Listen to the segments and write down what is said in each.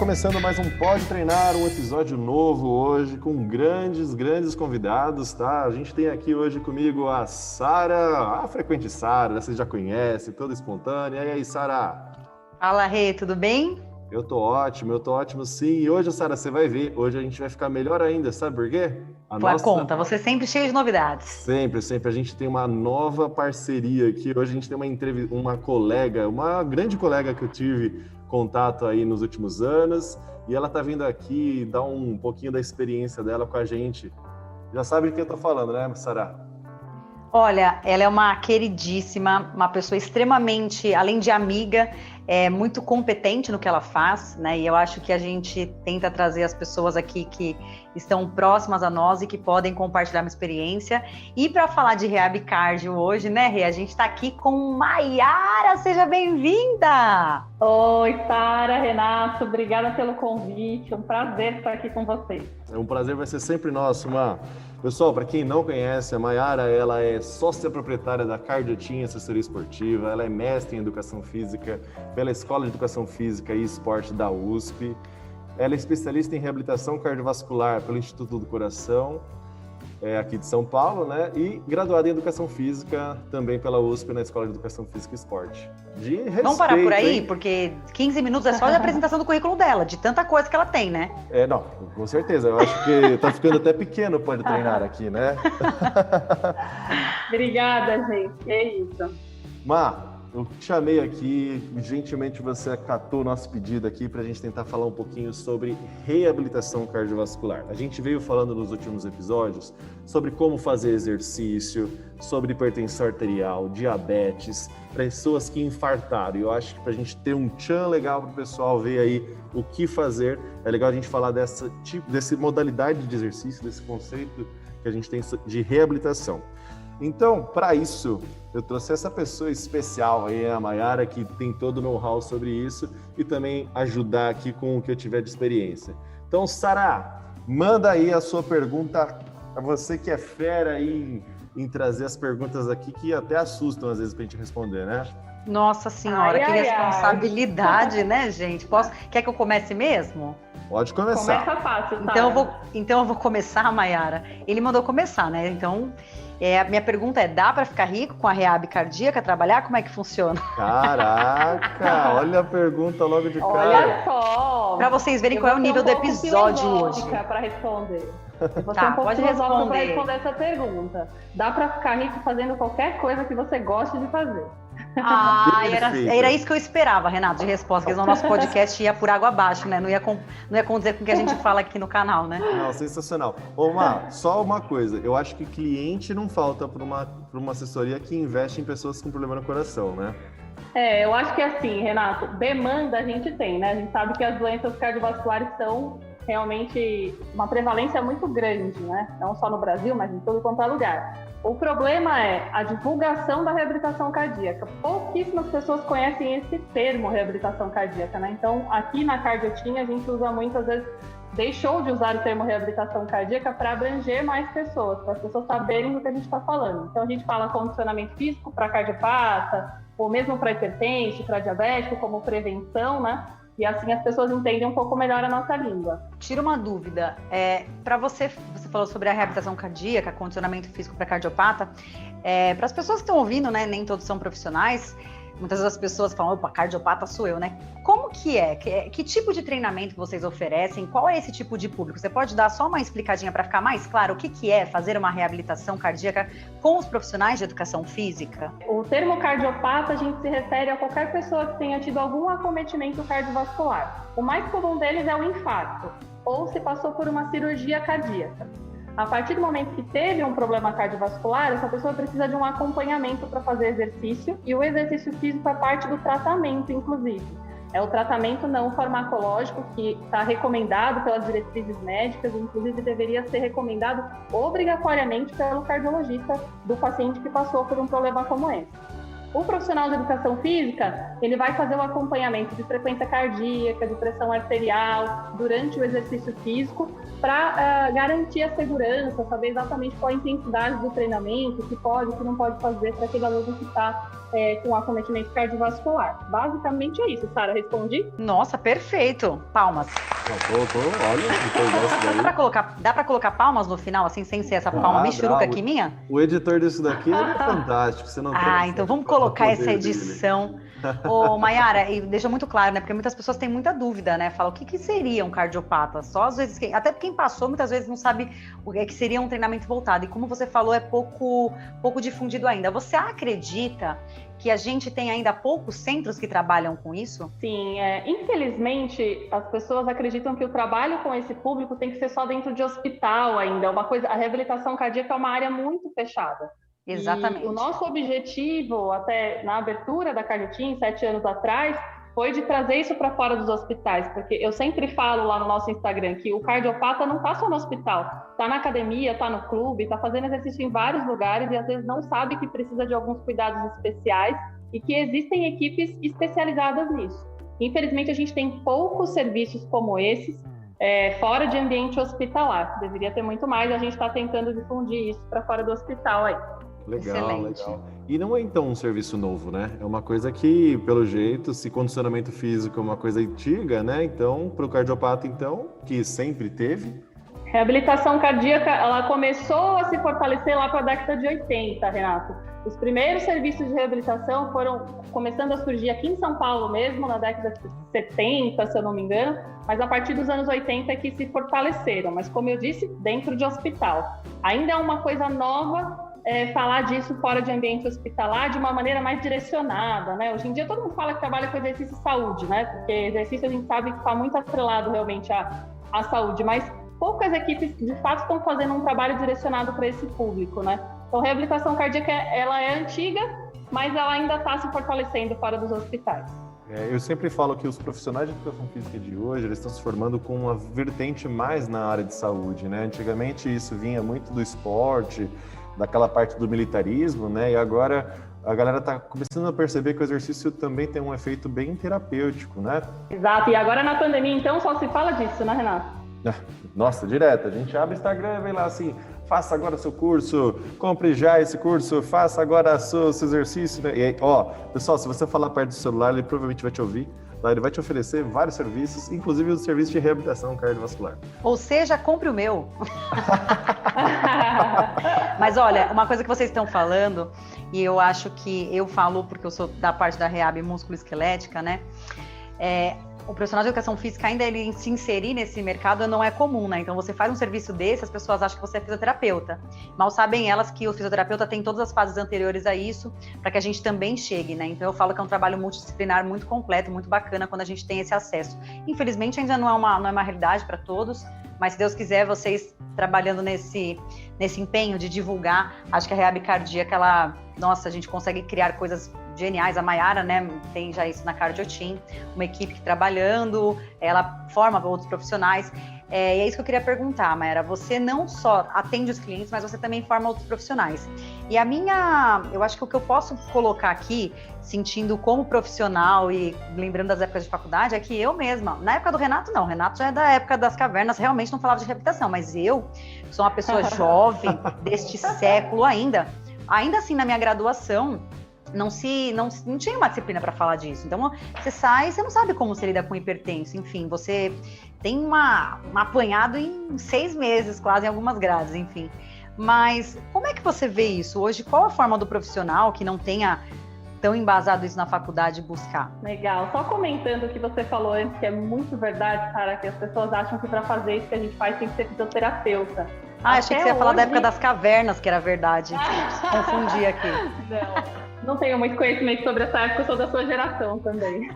começando mais um Pode Treinar, um episódio novo hoje com grandes convidados, tá? A gente tem aqui hoje comigo a Sara, a frequente Sara, vocês já conhecem, toda espontânea. E aí, Sara? Fala, Rê, tudo bem? Eu tô ótimo sim. E hoje, Sara, você vai ver, hoje a gente vai ficar melhor ainda, sabe por quê? Conta, você sempre cheio de novidades. Sempre. A gente tem uma nova parceria aqui. Hoje a gente tem uma colega, uma grande colega que eu tive contato aí nos últimos anos, e ela tá vindo aqui dar um pouquinho da experiência dela com a gente. Já sabe de quem eu tô falando, né, Sara? Olha, ela é uma queridíssima, uma pessoa extremamente, além de amiga, muito competente no que ela faz, né? E eu acho que a gente tenta trazer as pessoas aqui que estão próximas a nós e que podem compartilhar uma experiência. E para falar de Rehab Cardio hoje, né, Rê? A gente está aqui com Maiara, seja bem-vinda! Oi, Sara, Renato, obrigada pelo convite, é um prazer estar aqui com vocês. É um prazer, vai ser sempre nosso, Má. Pessoal, para quem não conhece, a Maiara, ela é sócia proprietária da Cardiotim Assessoria Esportiva, ela é mestre em Educação Física pela Escola de Educação Física e Esporte da USP, ela é especialista em reabilitação cardiovascular pelo Instituto do Coração, aqui de São Paulo, né? E graduada em Educação Física também pela USP na Escola de Educação Física e Esporte. De respeito, vamos parar por aí, hein? Porque 15 minutos é só de apresentação do currículo dela, de tanta coisa que ela tem, né? Não, com certeza. Eu acho que tá ficando até pequeno, Pode Treinar aqui, né? Obrigada, gente. É isso. Má, eu te chamei aqui, gentilmente você acatou o nosso pedido aqui para a gente tentar falar um pouquinho sobre reabilitação cardiovascular. A gente veio falando nos últimos episódios sobre como fazer exercício, sobre hipertensão arterial, diabetes, pessoas que infartaram. E eu acho que para a gente ter um tchan legal para o pessoal ver aí o que fazer, é legal a gente falar dessa modalidade de exercício, desse conceito que a gente tem de reabilitação. Então, para isso, eu trouxe essa pessoa especial aí, a Maiara, que tem todo o know-how sobre isso e também ajudar aqui com o que eu tiver de experiência. Então, Sara, manda aí a sua pergunta, a você que é fera aí em trazer as perguntas aqui que até assustam às vezes pra gente responder, né? Nossa Senhora, que responsabilidade, né, gente? Quer que eu comece mesmo? Pode começar. Começa fácil, tá? Então eu vou começar, Maiara. Ele mandou começar, né? Então, a minha pergunta é, dá para ficar rico com a rehab cardíaca, trabalhar? Como é que funciona? Caraca, olha a pergunta logo de cara. Olha só! Para vocês verem qual é o nível do episódio hoje. Para responder. Você Tá, um pouco pode filosófico para responder essa pergunta. Dá para ficar rico fazendo qualquer coisa que você goste de fazer. Era isso que eu esperava, Renato, de resposta, porque o nosso podcast ia por água abaixo, né? Não ia condizer com o que a gente fala aqui no canal, né? Não, sensacional. Ô, Má, só uma coisa, eu acho que cliente não falta para uma assessoria que investe em pessoas com problema no coração, né? Eu acho que assim, Renato, demanda a gente tem, né? A gente sabe que as doenças cardiovasculares são realmente uma prevalência muito grande, né? Não só no Brasil, mas em todo quanto é lugar. O problema é a divulgação da reabilitação cardíaca. Pouquíssimas pessoas conhecem esse termo, reabilitação cardíaca, né? Então, aqui na Cardiotim, a gente usa muito, às vezes, deixou de usar o termo reabilitação cardíaca para abranger mais pessoas, para as pessoas saberem do que a gente está falando. Então, a gente fala condicionamento físico para cardiopata, ou mesmo para hipertenso, para diabético, como prevenção, né? E assim as pessoas entendem um pouco melhor a nossa língua. Tira uma dúvida. Para você falou sobre a reabilitação cardíaca, condicionamento físico para cardiopata. Para as pessoas que estão ouvindo, né, nem todos são profissionais, muitas vezes as pessoas falam, opa, cardiopata sou eu, né? Como que é? Que tipo de treinamento que vocês oferecem? Qual é esse tipo de público? Você pode dar só uma explicadinha para ficar mais claro o que é fazer uma reabilitação cardíaca com os profissionais de educação física? O termo cardiopata, a gente se refere a qualquer pessoa que tenha tido algum acometimento cardiovascular. O mais comum deles é o infarto, ou se passou por uma cirurgia cardíaca. A partir do momento que teve um problema cardiovascular, essa pessoa precisa de um acompanhamento para fazer exercício, e o exercício físico é parte do tratamento, inclusive. É o tratamento não farmacológico que está recomendado pelas diretrizes médicas, inclusive deveria ser recomendado obrigatoriamente pelo cardiologista do paciente que passou por um problema como esse. O profissional de educação física, ele vai fazer o acompanhamento de frequência cardíaca, de pressão arterial durante o exercício físico para garantir a segurança, saber exatamente qual a intensidade do treinamento, o que pode, o que não pode fazer para aquele aluno que está com acometimento cardiovascular. Basicamente é isso, Sara, respondi? Nossa, perfeito. Palmas. Olha, Dá pra colocar palmas no final, assim, sem ser essa palma michuruca aqui minha? O editor disso daqui é fantástico. Você não então vamos colocar essa edição. Ô, Mayara, e deixa muito claro, né? Porque muitas pessoas têm muita dúvida, né? Falam, o que seria um cardiopata? Só às vezes, até quem passou, muitas vezes não sabe o que seria um treinamento voltado. E como você falou, é pouco difundido ainda. Você acredita que a gente tem ainda poucos centros que trabalham com isso? Sim, infelizmente as pessoas acreditam que o trabalho com esse público tem que ser só dentro de hospital ainda. A reabilitação cardíaca é uma área muito fechada. Exatamente. E o nosso objetivo, até na abertura da Cardioteam, 7 anos atrás, foi de trazer isso para fora dos hospitais, porque eu sempre falo lá no nosso Instagram que o cardiopata não está só no hospital, está na academia, está no clube, está fazendo exercício em vários lugares e às vezes não sabe que precisa de alguns cuidados especiais e que existem equipes especializadas nisso. Infelizmente, a gente tem poucos serviços como esses fora de ambiente hospitalar. Deveria ter muito mais, a gente está tentando difundir isso para fora do hospital aí. Legal. E não é então um serviço novo, né? É uma coisa que, pelo jeito, se condicionamento físico é uma coisa antiga, né? Então, para o cardiopata, então, que sempre teve. Reabilitação cardíaca, ela começou a se fortalecer lá para a década de 80, Renato. Os primeiros serviços de reabilitação foram começando a surgir aqui em São Paulo mesmo, na década de 70, se eu não me engano, mas a partir dos anos 80 é que se fortaleceram. Mas, como eu disse, dentro de hospital. Ainda é uma coisa nova falar disso fora de ambiente hospitalar de uma maneira mais direcionada, né? Hoje em dia todo mundo fala que trabalha com exercício e saúde, né? Porque exercício a gente sabe que está muito atrelado realmente à saúde, mas poucas equipes de fato estão fazendo um trabalho direcionado para esse público, né? Então, reabilitação cardíaca, ela é antiga, mas ela ainda está se fortalecendo fora dos hospitais. Eu sempre falo que os profissionais de educação física de hoje, eles estão se formando com uma vertente mais na área de saúde, né? Antigamente isso vinha muito do esporte, daquela parte do militarismo, né? E agora a galera está começando a perceber que o exercício também tem um efeito bem terapêutico, né? Exato. E agora na pandemia, então, só se fala disso, né, Renato? Nossa, direto. A gente abre o Instagram e vem lá assim, faça agora seu curso, compre já esse curso, faça agora seu exercício. Né? E aí, pessoal, se você falar perto do celular, ele provavelmente vai te ouvir. Ele vai te oferecer vários serviços, inclusive o serviço de reabilitação cardiovascular. Ou seja, compre o meu. Mas olha, uma coisa que vocês estão falando, e eu acho que eu falo porque eu sou da parte da reab músculo-esquelética, né? O profissional de educação física ainda ele se inserir nesse mercado não é comum, né? Então você faz um serviço desse, as pessoas acham que você é fisioterapeuta. Mal sabem elas que o fisioterapeuta tem todas as fases anteriores a isso, para que a gente também chegue, né? Então eu falo que é um trabalho multidisciplinar muito completo, muito bacana quando a gente tem esse acesso. Infelizmente ainda não é uma realidade para todos, mas se Deus quiser, vocês trabalhando nesse empenho de divulgar, acho que a reab cardíaca, a gente consegue criar coisas geniais. A Mayara, né, tem já isso na Cardioteam, uma equipe que trabalhando, ela forma outros profissionais. E é isso que eu queria perguntar, Mayara. Você não só atende os clientes, mas você também forma outros profissionais. E eu acho que o que eu posso colocar aqui, sentindo como profissional e lembrando das épocas de faculdade, é que eu mesma, na época do Renato, não, o Renato já é da época das cavernas, realmente não falava de reabilitação, mas eu sou uma pessoa jovem deste século ainda assim, na minha graduação, não tinha uma disciplina para falar disso. Então, você sai, você não sabe como se lida com hipertenso. Enfim, você tem um apanhado em 6 meses, quase, em algumas grades, enfim. Mas como é que você vê isso hoje? Qual a forma do profissional que não tenha tão embasado isso na faculdade buscar? Legal. Só comentando o que você falou antes, que é muito verdade, cara, que as pessoas acham que para fazer isso que a gente faz tem que ser fisioterapeuta. Achei que você ia falar da época das cavernas, que era verdade. Confundi aqui. Não tenho muito conhecimento sobre essa época, eu sou da sua geração também.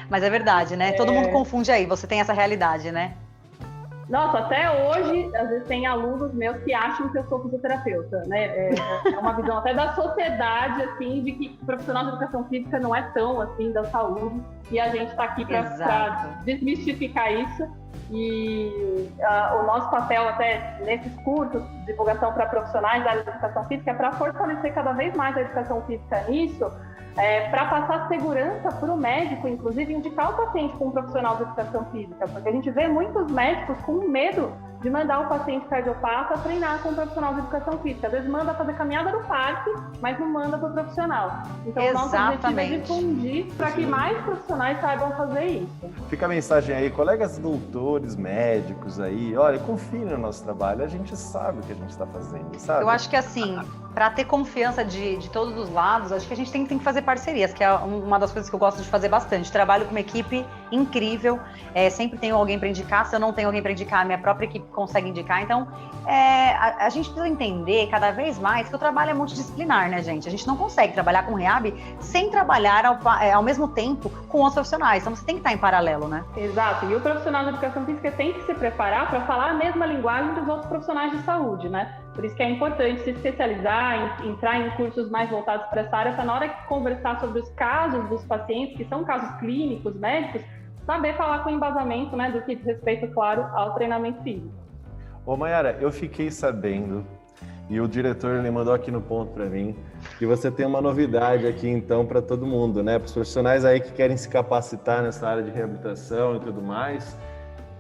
Mas é verdade, né? Todo mundo confunde aí, você tem essa realidade, né? Nossa, até hoje, às vezes tem alunos meus que acham que eu sou fisioterapeuta, né? É uma visão até da sociedade, assim, de que o profissional de educação física não é tão, assim, da saúde. E a gente está aqui para desmistificar isso. E o nosso papel até nesses cursos de divulgação para profissionais da educação física é para fortalecer cada vez mais a educação física nisso, para passar segurança para o médico, inclusive indicar o paciente com um profissional de educação física, porque a gente vê muitos médicos com medo de mandar o paciente cardiopata treinar com o profissional de educação física. Às vezes manda fazer caminhada no parque, mas não manda para o profissional. Então, o nosso objetivo é difundir para que mais profissionais saibam fazer isso. Fica a mensagem aí, colegas doutores, médicos aí, olha, confiem no nosso trabalho, a gente sabe o que a gente está fazendo, sabe? Eu acho que assim, para ter confiança de todos os lados, acho que a gente tem que fazer parcerias, que é uma das coisas que eu gosto de fazer bastante. Trabalho com uma equipe incrível, sempre tenho alguém para indicar, se eu não tenho alguém para indicar, a minha própria equipe consegue indicar. Então, a gente precisa entender cada vez mais que o trabalho é multidisciplinar, né, gente? A gente não consegue trabalhar com rehab sem trabalhar ao mesmo tempo com os profissionais. Então, você tem que estar em paralelo, né? Exato. E o profissional de educação física tem que se preparar para falar a mesma linguagem dos outros profissionais de saúde, né? Por isso que é importante se especializar, entrar em cursos mais voltados para essa área, para na hora que conversar sobre os casos dos pacientes, que são casos clínicos, médicos, saber falar com embasamento, né, do que diz respeito, claro, ao treinamento físico. Ô Mayara, eu fiquei sabendo, e o diretor ele mandou aqui no ponto para mim, que você tem uma novidade aqui então para todo mundo, né? Para os profissionais aí que querem se capacitar nessa área de reabilitação e tudo mais.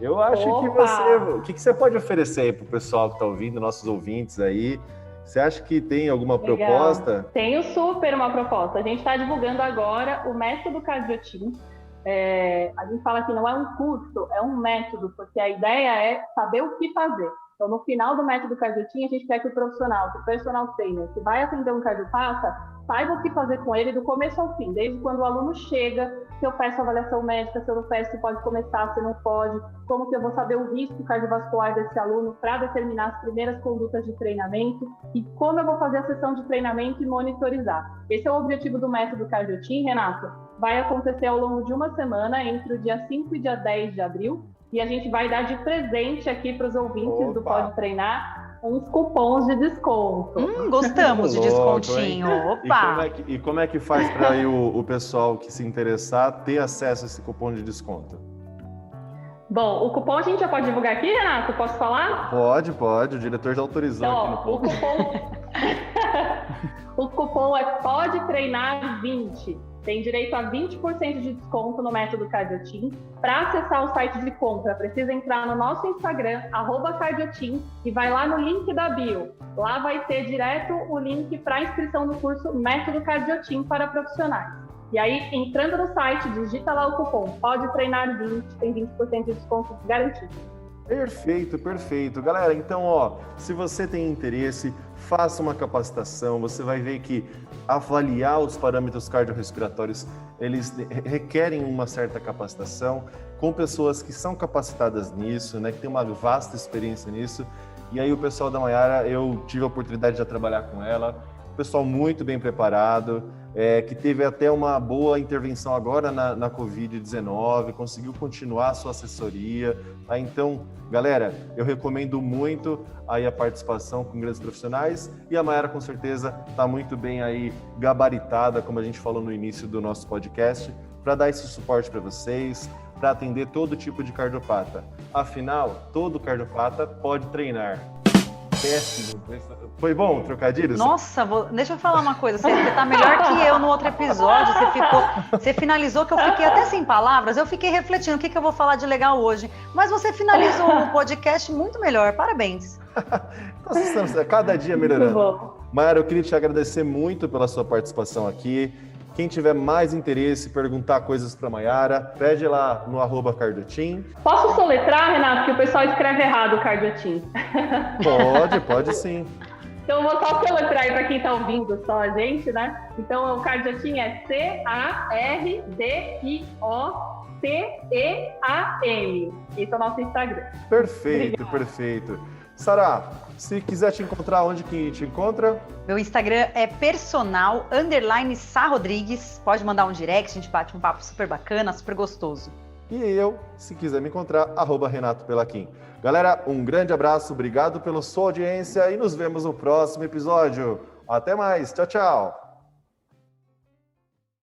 Eu acho que o que você pode oferecer aí para o pessoal que está ouvindo, nossos ouvintes aí? Você acha que tem alguma proposta? Tenho super uma proposta. A gente está divulgando agora o método Cardiotim. A gente fala que não é um curso, é um método, porque a ideia é saber o que fazer. Então, no final do método Cardiotim, a gente quer que o personal trainer, que vai atender um cardiopata, saiba o que fazer com ele do começo ao fim, desde quando o aluno chega, se eu peço avaliação médica, se eu não peço, se pode começar, se não pode, como que eu vou saber o risco cardiovascular desse aluno para determinar as primeiras condutas de treinamento e como eu vou fazer a sessão de treinamento e monitorizar. Esse é o objetivo do método Cardiotim, Renato. Vai acontecer ao longo de uma semana, entre o dia 5 e dia 10 de abril, e a gente vai dar de presente aqui para os ouvintes do Pode Treinar uns cupons de desconto. Gostamos de descontinho. Opa! E como é que faz para o pessoal que se interessar ter acesso a esse cupom de desconto? Bom, o cupom a gente já pode divulgar aqui, Renato? Posso falar? Pode. O diretor já autorizou então, aqui no ponto. O cupom é Pode Treinar 20. Tem direito a 20% de desconto no método Cardiotim. Para acessar o site de compra, precisa entrar no nosso Instagram, @Cardiotim, e vai lá no link da bio. Lá vai ter direto o link para a inscrição no curso Método Cardiotim para profissionais. E aí, entrando no site, digita lá o cupom Pode Treinar 20, tem 20% de desconto garantido. Perfeito. Galera, então, se você tem interesse, faça uma capacitação, você vai ver que avaliar os parâmetros cardiorrespiratórios, eles requerem uma certa capacitação, com pessoas que são capacitadas nisso, né, que tem uma vasta experiência nisso. E aí o pessoal da Mayara, eu tive a oportunidade de trabalhar com ela, pessoal muito bem preparado, que teve até uma boa intervenção agora na Covid-19, conseguiu continuar a sua assessoria. Tá? Então, galera, eu recomendo muito aí a participação com grandes profissionais, e a Mayara com certeza está muito bem aí gabaritada, como a gente falou no início do nosso podcast, para dar esse suporte para vocês, para atender todo tipo de cardiopata. Afinal, todo cardiopata pode treinar. Péssimo. Foi bom o trocadilho? Nossa, deixa eu falar uma coisa. Você tá melhor que eu no outro episódio. Você finalizou que eu fiquei até sem palavras. Eu fiquei refletindo o que eu vou falar de legal hoje. Mas você finalizou o podcast muito melhor. Parabéns. Nós estamos cada dia melhorando. Mayara, eu queria te agradecer muito pela sua participação aqui. Quem tiver mais interesse, perguntar coisas para a Mayara, pede lá no @Cardiotim. Posso soletrar, Renato, que o pessoal escreve errado o Cardiotim? Pode sim. Então eu vou só soletrar aí para quem está ouvindo só a gente, né? Então o Cardiotim é CARDIOTEAM. Esse é o nosso Instagram. Perfeito. Sara, se quiser te encontrar, onde que te encontra? Meu Instagram é personal_Sá Rodrigues. Pode mandar um direct, a gente bate um papo super bacana, super gostoso. E eu, se quiser me encontrar, @Renato Pelaquim. Galera, um grande abraço, obrigado pela sua audiência e nos vemos no próximo episódio. Até mais, tchau.